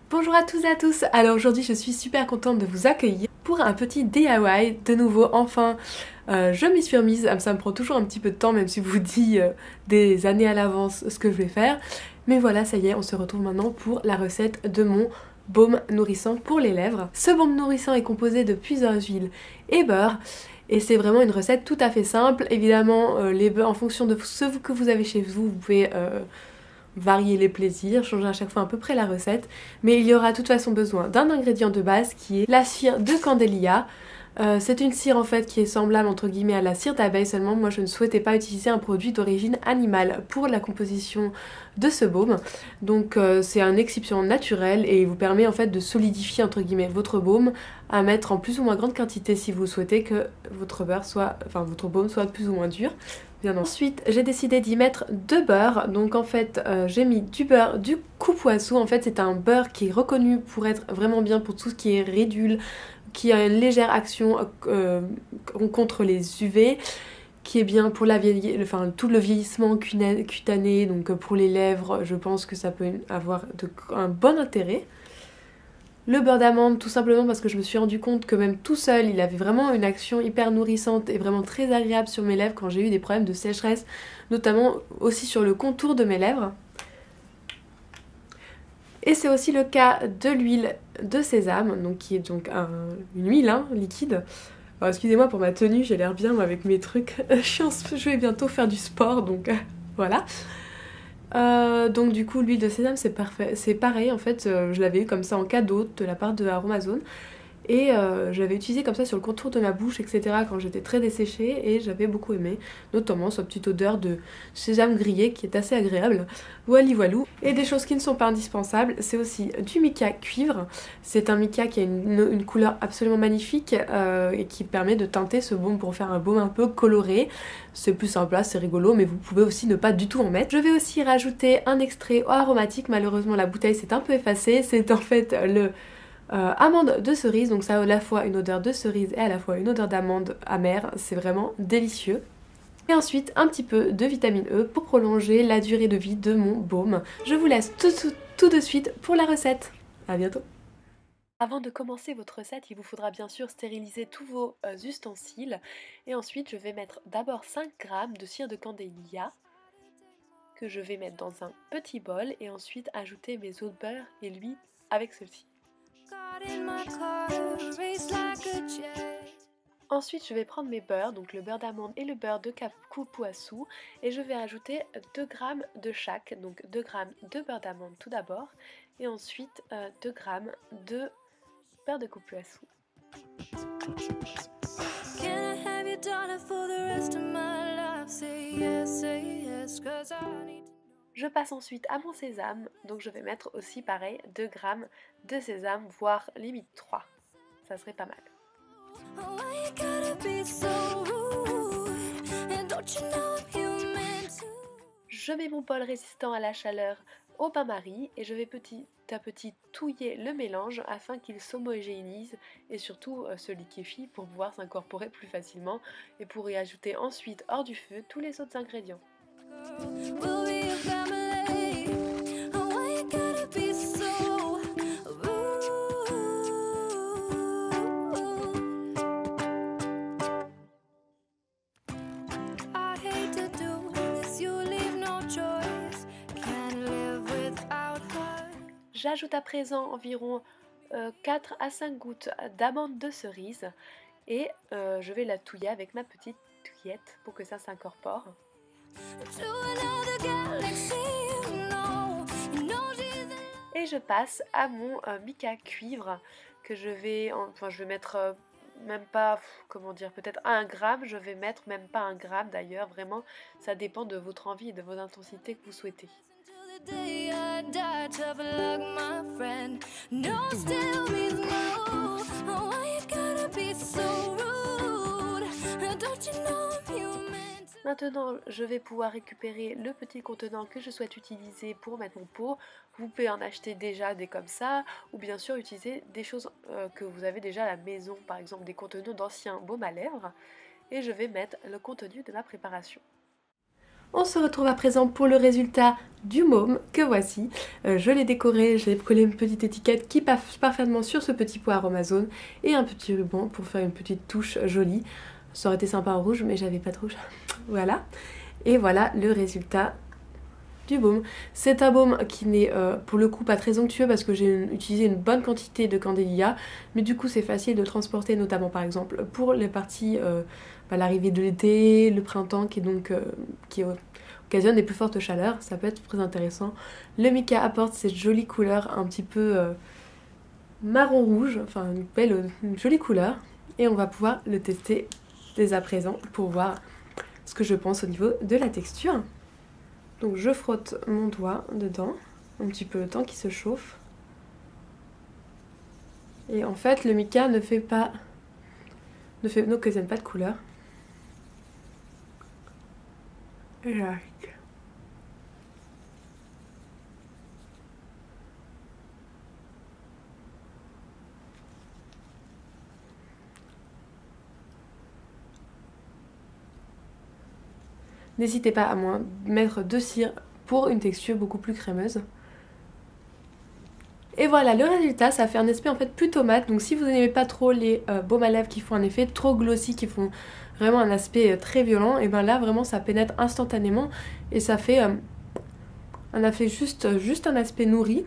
Bonjour à tous et à tous, alors aujourd'hui je suis super contente de vous accueillir pour un petit DIY, de nouveau enfin je m'y suis remise, ça me prend toujours un petit peu de temps même si je vous dis des années à l'avance ce que je vais faire, mais voilà ça y est on se retrouve maintenant pour la recette de mon baume nourrissant pour les lèvres. Ce baume nourrissant est composé de plusieurs huiles et beurre. Et c'est vraiment une recette tout à fait simple. Évidemment, les beurres, en fonction de ce que vous avez chez vous, vous pouvez varier les plaisirs, changer à chaque fois à peu près la recette. Mais il y aura de toute façon besoin d'un ingrédient de base qui est la cire de Candélia. C'est une cire en fait qui est semblable entre guillemets à la cire d'abeille, seulement moi je ne souhaitais pas utiliser un produit d'origine animale pour la composition de ce baume. Donc c'est un excipient naturel et il vous permet en fait de solidifier entre guillemets votre baume, à mettre en plus ou moins grande quantité si vous souhaitez que votre baume soit plus ou moins dur. Bien ensuite, j'ai décidé d'y mettre de beurre. Donc en fait, j'ai mis du beurre du Coupoissou. En fait, c'est un beurre qui est reconnu pour être vraiment bien pour tout ce qui est rédule, qui a une légère action contre les UV, qui est bien pour tout le vieillissement cutané, donc pour les lèvres, je pense que ça peut avoir un bon intérêt. Le beurre d'amande tout simplement parce que je me suis rendu compte que même tout seul il avait vraiment une action hyper nourrissante et vraiment très agréable sur mes lèvres quand j'ai eu des problèmes de sécheresse, notamment aussi sur le contour de mes lèvres. Et c'est aussi le cas de l'huile de sésame, donc qui est donc une huile liquide. Alors excusez-moi pour ma tenue, j'ai l'air bien moi, avec mes trucs. Je vais bientôt faire du sport donc voilà. Donc du coup l'huile de sésame c'est parfait, c'est pareil en fait, je l'avais eu comme ça en cadeau de la part de Aromazone et je l'avais utilisé comme ça sur le contour de ma bouche etc quand j'étais très desséchée et j'avais beaucoup aimé, notamment cette petite odeur de sésame grillé qui est assez agréable, voilou. Et des choses qui ne sont pas indispensables, c'est aussi du mica cuivre. C'est un mica qui a une couleur absolument magnifique et qui permet de teinter ce baume pour faire un baume un peu coloré. C'est plus sympa, c'est rigolo, mais vous pouvez aussi ne pas du tout en mettre. Je vais aussi rajouter un extrait aromatique, malheureusement la bouteille s'est un peu effacée, c'est en fait le amande de cerise, donc ça a à la fois une odeur de cerise et à la fois une odeur d'amande amère, c'est vraiment délicieux. Et ensuite un petit peu de vitamine E pour prolonger la durée de vie de mon baume. Je vous laisse tout de suite pour la recette. À bientôt. Avant de commencer votre recette, il vous faudra bien sûr stériliser tous vos ustensiles. Et ensuite, je vais mettre d'abord 5 g de cire de Candélia que je vais mettre dans un petit bol et ensuite ajouter mes os de beurre et l'huile avec ceci. Ensuite, je vais prendre mes beurres, donc le beurre d'amande et le beurre de Coupoissou, et je vais ajouter 2 g de chaque, donc 2 g de beurre d'amande tout d'abord, et ensuite 2 g de beurre de Coupoissou. Je passe ensuite à mon sésame, donc je vais mettre aussi pareil 2 g de sésame, voire limite 3, ça serait pas mal. Je mets mon bol résistant à la chaleur au bain-marie et je vais petit à petit touiller le mélange afin qu'il s'homogénéise et surtout se liquéfie pour pouvoir s'incorporer plus facilement et pour y ajouter ensuite hors du feu tous les autres ingrédients. J'ajoute à présent environ 4 à 5 gouttes d'amande de cerise et je vais la touiller avec ma petite touillette pour que ça s'incorpore. Et je passe à mon mica cuivre que je vais mettre même pas, comment dire, peut-être 1 gramme, je vais mettre même pas 1 gramme d'ailleurs, vraiment ça dépend de votre envie et de vos intensités que vous souhaitez. Maintenant, je vais pouvoir récupérer le petit contenant que je souhaite utiliser pour mettre mon pot. Vous pouvez en acheter déjà des comme ça, ou bien sûr utiliser des choses que vous avez déjà à la maison, par exemple des contenants d'anciens baumes à lèvres. Et je vais mettre le contenu de ma préparation. On se retrouve à présent pour le résultat du môme que voici. Je l'ai décoré, j'ai collé une petite étiquette qui passe parfaitement sur ce petit pot Aromazone et un petit ruban pour faire une petite touche jolie. Ça aurait été sympa en rouge mais j'avais pas de rouge. Voilà. Et voilà le résultat du baume. C'est un baume qui n'est pour le coup pas très onctueux parce que j'ai utilisé une bonne quantité de candélia, mais du coup c'est facile de transporter, notamment par exemple pour les parties l'arrivée de l'été, le printemps qui occasionne des plus fortes chaleurs. Ça peut être très intéressant. Le mica apporte cette jolie couleur un petit peu marron rouge, enfin une jolie couleur, et on va pouvoir le tester dès à présent pour voir ce que je pense au niveau de la texture. Donc je frotte mon doigt dedans, un petit peu le temps qu'il se chauffe. Et en fait le mica n'occasionne pas de couleur. Et j'arrête. N'hésitez pas à mettre de cire pour une texture beaucoup plus crémeuse. Et voilà le résultat, ça fait un aspect en fait plutôt mat. Donc si vous n'aimez pas trop les baumes à lèvres qui font un effet trop glossy, qui font vraiment un aspect très violent, et bien là vraiment ça pénètre instantanément et ça fait juste un aspect nourri,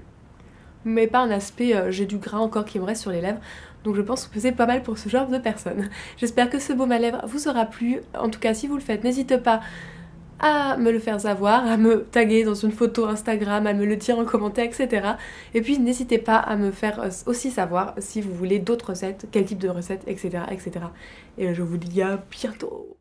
mais pas un aspect j'ai du gras encore qui me reste sur les lèvres. Donc je pense que c'est pas mal pour ce genre de personnes. J'espère que ce baume à lèvres vous aura plu. En tout cas si vous le faites, n'hésitez pas à me le faire savoir, à me taguer dans une photo Instagram, à me le dire en commentaire, etc. Et puis n'hésitez pas à me faire aussi savoir si vous voulez d'autres recettes, quel type de recettes, etc. etc. Et je vous dis à bientôt.